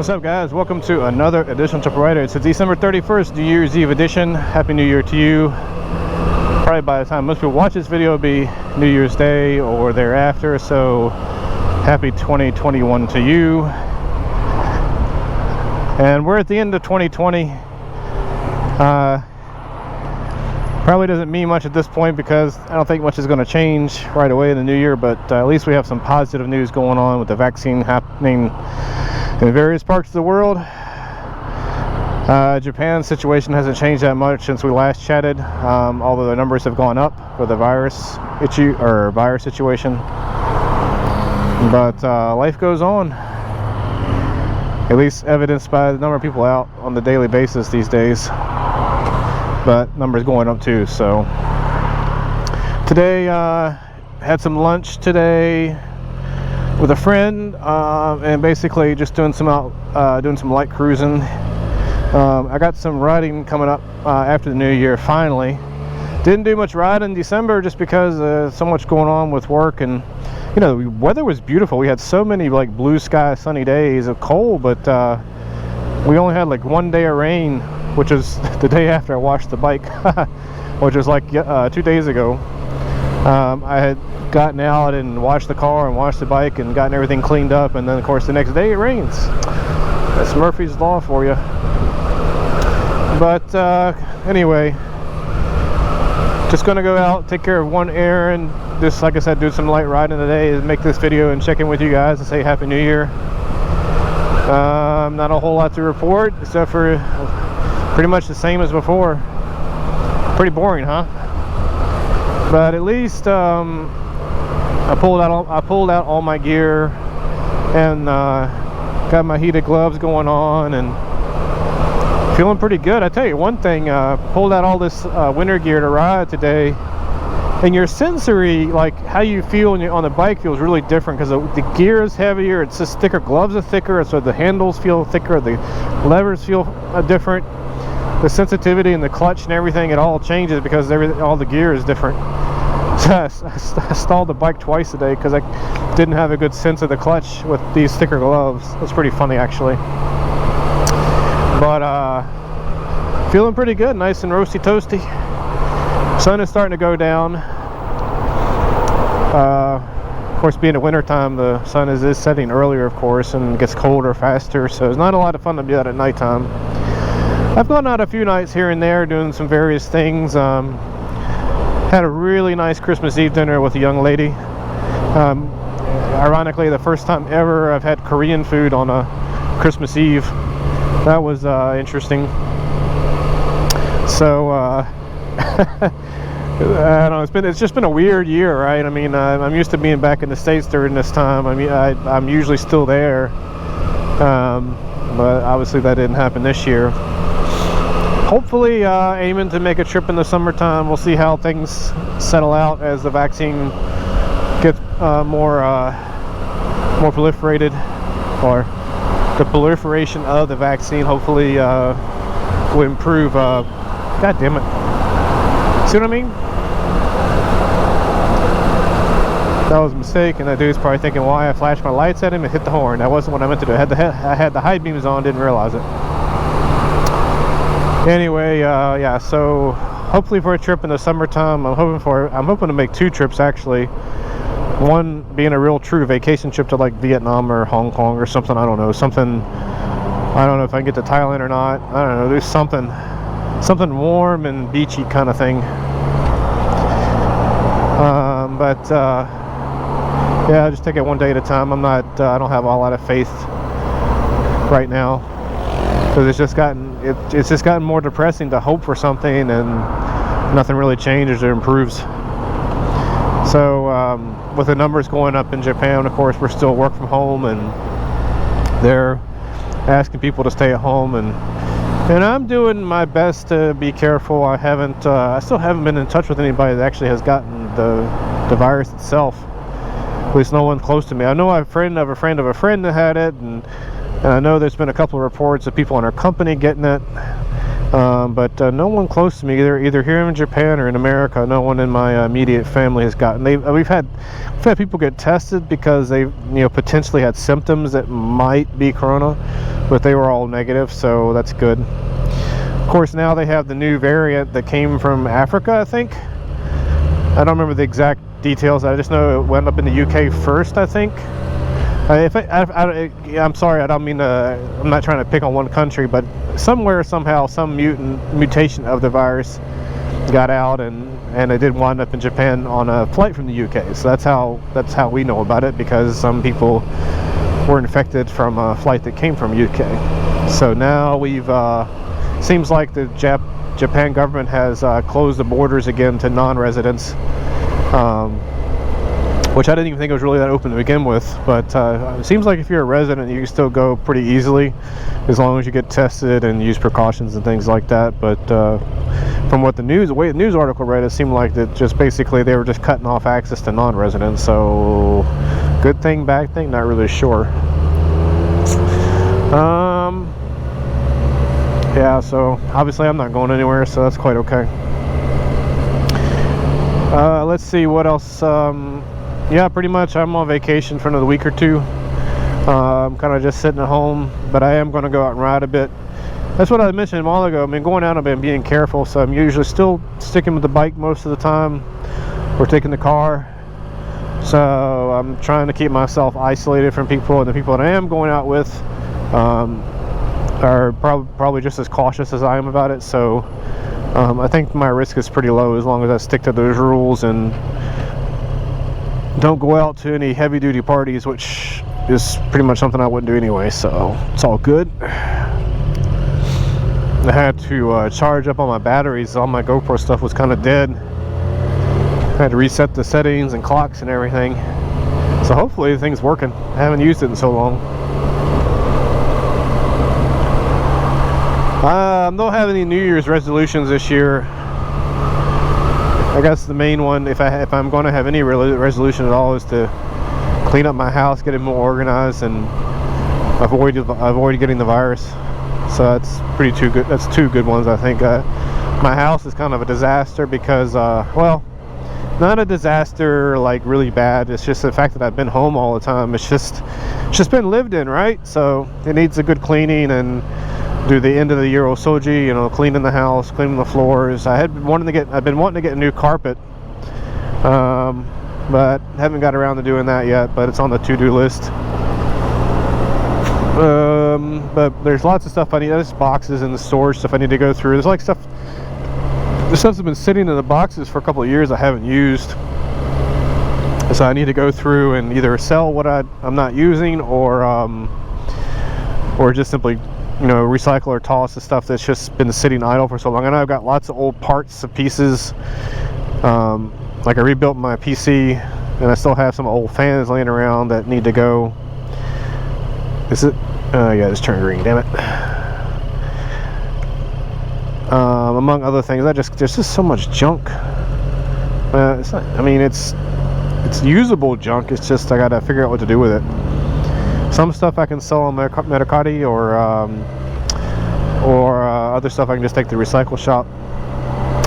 What's up, guys? Welcome to another edition of Triple Rider. It's a December 31st, New Year's Eve edition. Happy New Year to you. Probably by the time most people watch this video, it'll be New Year's Day or thereafter, so happy 2021 to you. And we're at the end of 2020. Probably doesn't mean much at this point because I don't think much is going to change right away in the new year, but at least we have some positive news going on with the vaccine happening in various parts of the world. Japan's situation hasn't changed that much since we last chatted, although the numbers have gone up for the virus situation. But life goes on, at least evidenced by the number of people out on the daily basis these days. But numbers going up too. So today had some lunch today with a friend, and basically just doing some light cruising. I got some riding coming up after the new year. Finally, didn't do much riding in December just because so much going on with work, and you know, the weather was beautiful. We had so many like blue sky sunny days of cold, but we only had like one day of rain, which is the day after I washed the bike, which was like 2 days ago. I had gotten out and washed the car and washed the bike and gotten everything cleaned up, and then of course the next day it rains. That's Murphy's Law for you. But anyway, just gonna go out, take care of one errand, just like I said, do some light riding today, make this video and check in with you guys and say Happy New Year. Not a whole lot to report except for pretty much the same as before. Pretty boring, huh? But at least I pulled out all my gear and got my heated gloves going on and feeling pretty good. I tell you one thing, pulled out all this winter gear to ride today, and your sensory, like how you feel on the bike, feels really different because the gear is heavier, it's just thicker, gloves are thicker, so the handles feel thicker, the levers feel different, the sensitivity and the clutch and everything, it all changes because all the gear is different. So I stalled the bike twice today because I didn't have a good sense of the clutch with these thicker gloves. It's pretty funny actually. But feeling pretty good, nice and roasty toasty. Sun is starting to go down. Of course, being the winter time, the sun is setting earlier, of course, and it gets colder faster, so it's not a lot of fun to be out at nighttime. I've gone out a few nights here and there doing some various things. Had a really nice Christmas Eve dinner with a young lady. Ironically, the first time ever I've had Korean food on a Christmas Eve. That was interesting. So I don't know, it's just been a weird year, right? I mean, I'm used to being back in the States during this time. I mean, I'm usually still there, but obviously that didn't happen this year. Hopefully aiming to make a trip in the summertime. We'll see how things settle out as the vaccine gets more proliferated, or the proliferation of the vaccine hopefully will improve. God damn it. See what I mean? That was a mistake, and that dude's probably thinking why I flashed my lights at him and hit the horn. That wasn't what I meant to do. I had the high beams on, didn't realize it. Anyway, yeah, so hopefully for a trip in the summertime, I'm hoping to make 2 trips actually. One being a real true vacation trip to like Vietnam or Hong Kong or something. I don't know, I don't know if I can get to Thailand or not. I don't know, there's something warm and beachy kind of thing. Yeah, just take it one day at a time. I don't have a lot of faith right now, because it's just gotten more depressing to hope for something and nothing really changes or improves. So with the numbers going up in Japan, of course, we're still work from home, and they're asking people to stay at home, and I'm doing my best to be careful. I still haven't been in touch with anybody that actually has gotten the virus itself. At least no one close to me. I know a friend of a friend of a friend that had it, and I know there's been a couple of reports of people in our company getting it. But no one close to me, either here in Japan or in America. No one in my immediate family has gotten. We've had people get tested because they potentially had symptoms that might be corona, but they were all negative, so that's good. Of course, now they have the new variant that came from Africa, I think. I don't remember the exact details. I just know it went up in the UK first, I think. I'm sorry, I don't mean to, I'm not trying to pick on one country, but somewhere, somehow, some mutation of the virus got out, and it did wind up in Japan on a flight from the UK. So that's how we know about it, because some people were infected from a flight that came from UK. So now we've seems like the Japan government has closed the borders again to non-residents, which I didn't even think it was really that open to begin with. But it seems like if you're a resident, you can still go pretty easily, as long as you get tested and use precautions and things like that. But from what the way the news article read, it seemed like that just basically they were just cutting off access to non-residents. So good thing, bad thing, not really sure. Yeah, so obviously I'm not going anywhere, so that's quite okay. Let's see what else. Yeah, pretty much I'm on vacation for another week or two. I'm kind of just sitting at home, but I am going to go out and ride a bit. That's what I mentioned a while ago. I mean, going out, I've been being careful, so I'm usually still sticking with the bike most of the time, or taking the car. So I'm trying to keep myself isolated from people, and the people that I am going out with are probably just as cautious as I am about it. So I think my risk is pretty low as long as I stick to those rules and don't go out to any heavy-duty parties, which is pretty much something I wouldn't do anyway, so it's all good. I had to charge up all my batteries. All my GoPro stuff was kind of dead. I had to reset the settings and clocks and everything, so hopefully the thing's working. I haven't used it in so long. I don't have any New Year's resolutions this year. I guess the main one, if I'm going to have any resolution at all, is to clean up my house, get it more organized, and avoid getting the virus. So that's two good ones, I think. My house is kind of a disaster because, well, not a disaster like really bad. It's just the fact that I've been home all the time. It's just been lived in, right? So it needs a good cleaning, and do the end of the year osoji, cleaning the house, cleaning the floors. I've been wanting to get a new carpet, but haven't got around to doing that yet, but it's on the to-do list. But there's lots of stuff I need. There's boxes in the storage stuff I need to go through. There's like stuff that's been sitting in the boxes for a couple of years I haven't used, so I need to go through and either sell what I'm not using, or just simply recycle or toss the stuff that's just been sitting idle for so long. I know I've got lots of old parts and pieces. Like I rebuilt my PC, and I still have some old fans laying around that need to go. Is it? Yeah, it's turned green. Damn it. Among other things, there's just so much junk. It's not, I mean, it's usable junk. It's just I gotta figure out what to do with it. Some stuff I can sell on Mercari, or other stuff I can just take to the recycle shop.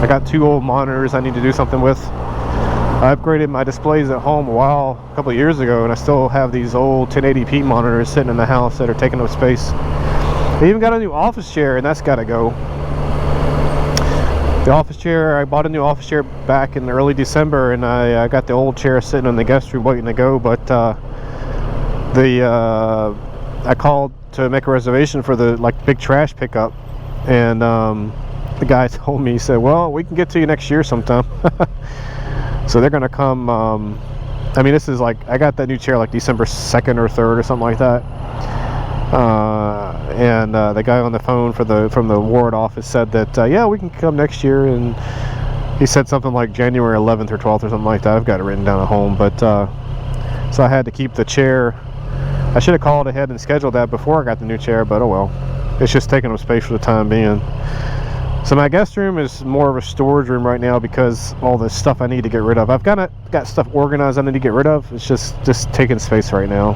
I got 2 old monitors I need to do something with. I upgraded my displays at home a couple of years ago, and I still have these old 1080p monitors sitting in the house that are taking up space. I even got a new office chair, and that's got to go. The office chair, I bought a new office chair back in early December, and I got the old chair sitting in the guest room waiting to go, but I called to make a reservation for the big trash pickup, and the guy told me, he said, well, we can get to you next year sometime. So they're gonna come. I mean, this is I got that new chair December 2nd or 3rd or something like that, and the guy on the phone from the ward office said that yeah, we can come next year, and he said something like January 11th or 12th or something like that. I've got it written down at home, but so I had to keep the chair. I should have called ahead and scheduled that before I got the new chair, but oh well. It's just taking up space for the time being. So my guest room is more of a storage room right now because all the stuff I need to get rid of. I've got stuff organized I need to get rid of. It's just taking space right now.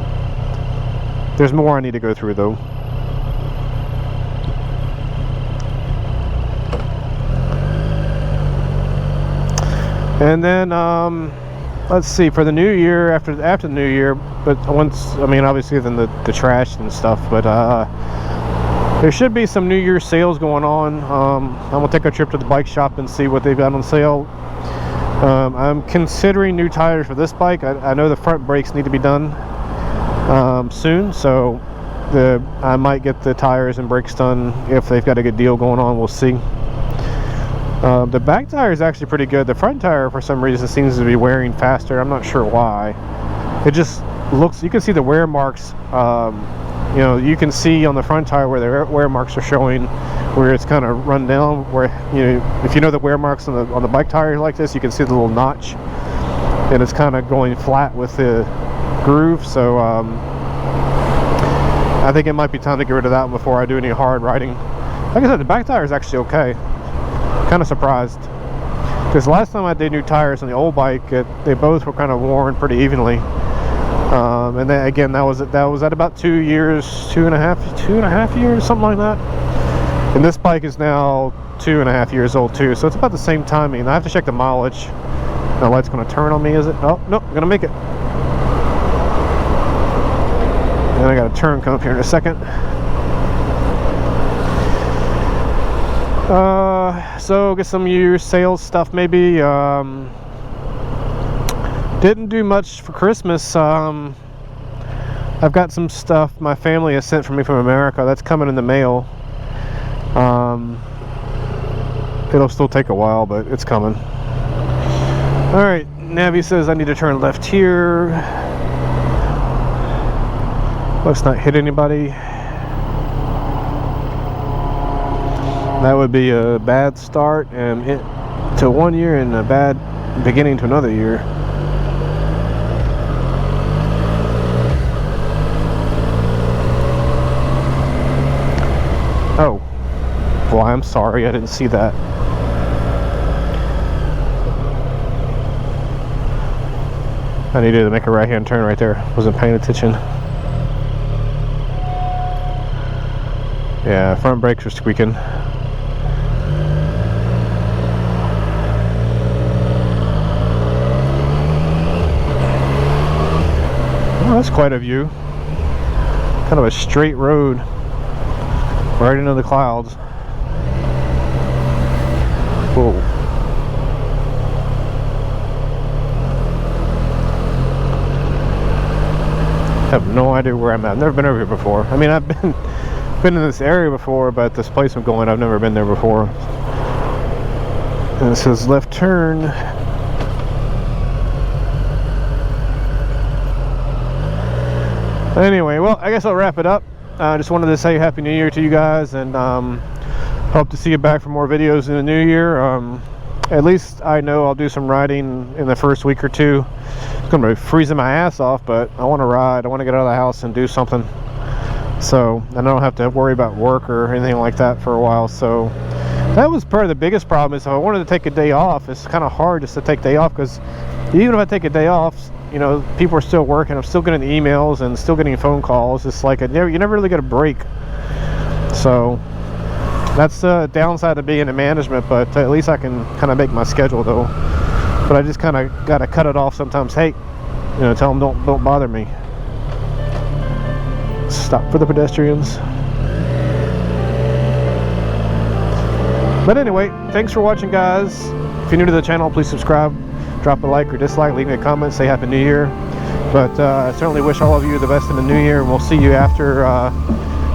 There's more I need to go through though. And then let's see, for the new year, after the new year, but once, I mean, obviously then the trash and stuff, but there should be some New Year's sales going on. I'm gonna take a trip to the bike shop and see what they've got on sale. I'm considering new tires for this bike. I know the front brakes need to be done soon, so I might get the tires and brakes done if they've got a good deal going on. We'll see. The back tire is actually pretty good. The front tire, for some reason, seems to be wearing faster. I'm not sure why. It just looks, you can see the wear marks. You know, you can see on the front tire where the wear marks are showing, where it's kind of run down. Where, you know, if you know the wear marks on the bike tire like this, you can see the little notch, and it's kind of going flat with the groove. So I think it might be time to get rid of that before I do any hard riding. Like I said, the back tire is actually okay. Kind of surprised, because last time I did new tires on the old bike, they both were kind of worn pretty evenly. And then again, that was at about 2 years, two and a half years, something like that. And this bike is now 2.5 years old too, so it's about the same timing. I have to check the mileage. The light's going to turn on me, is it? Oh no, I'm gonna make it. And I got a turn coming up here in a second. So get some New Year's sales stuff maybe. Didn't do much for Christmas. I've got some stuff my family has sent for me from America. That's coming in the mail. It'll still take a while, but it's coming. Alright, Navi says I need to turn left here. Let's not hit anybody. That would be a bad start and to 1 year, and a bad beginning to another year. Oh, well, I'm sorry, I didn't see that. I needed to make a right-hand turn right there. Wasn't paying attention. Yeah, front brakes are squeaking. Oh, that's quite a view. Kind of a straight road right into the clouds. Whoa. I have no idea where I'm at. I've never been over here before. I mean, I've been in this area before, but this place I'm going, I've never been there before. And it says left turn. Anyway, well, I guess I'll wrap it up. I just wanted to say Happy New Year to you guys, and hope to see you back for more videos in the new year. At least I know I'll do some riding in the first week or two. It's going to be freezing my ass off, but I want to ride. I want to get out of the house and do something. So I don't have to worry about work or anything like that for a while. So that was probably the biggest problem, is if I wanted to take a day off, it's kind of hard just to take a day off, because even if I take a day off, you know, people are still working. I'm still getting emails and still getting phone calls. It's like you never really get a break. So that's the downside of being in management, but at least I can kind of make my schedule though. But I just kind of got to cut it off sometimes. Hey, you know, tell them don't bother me. Stop for the pedestrians. But anyway, thanks for watching, guys. If you're new to the channel, please subscribe, drop a like or dislike, leave me a comment, say Happy New Year. But I certainly wish all of you the best in the new year, and we'll see you after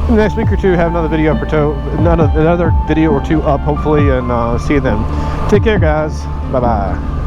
in the next week or two. Have another video or two up hopefully, and see you then. Take care, guys. Bye bye.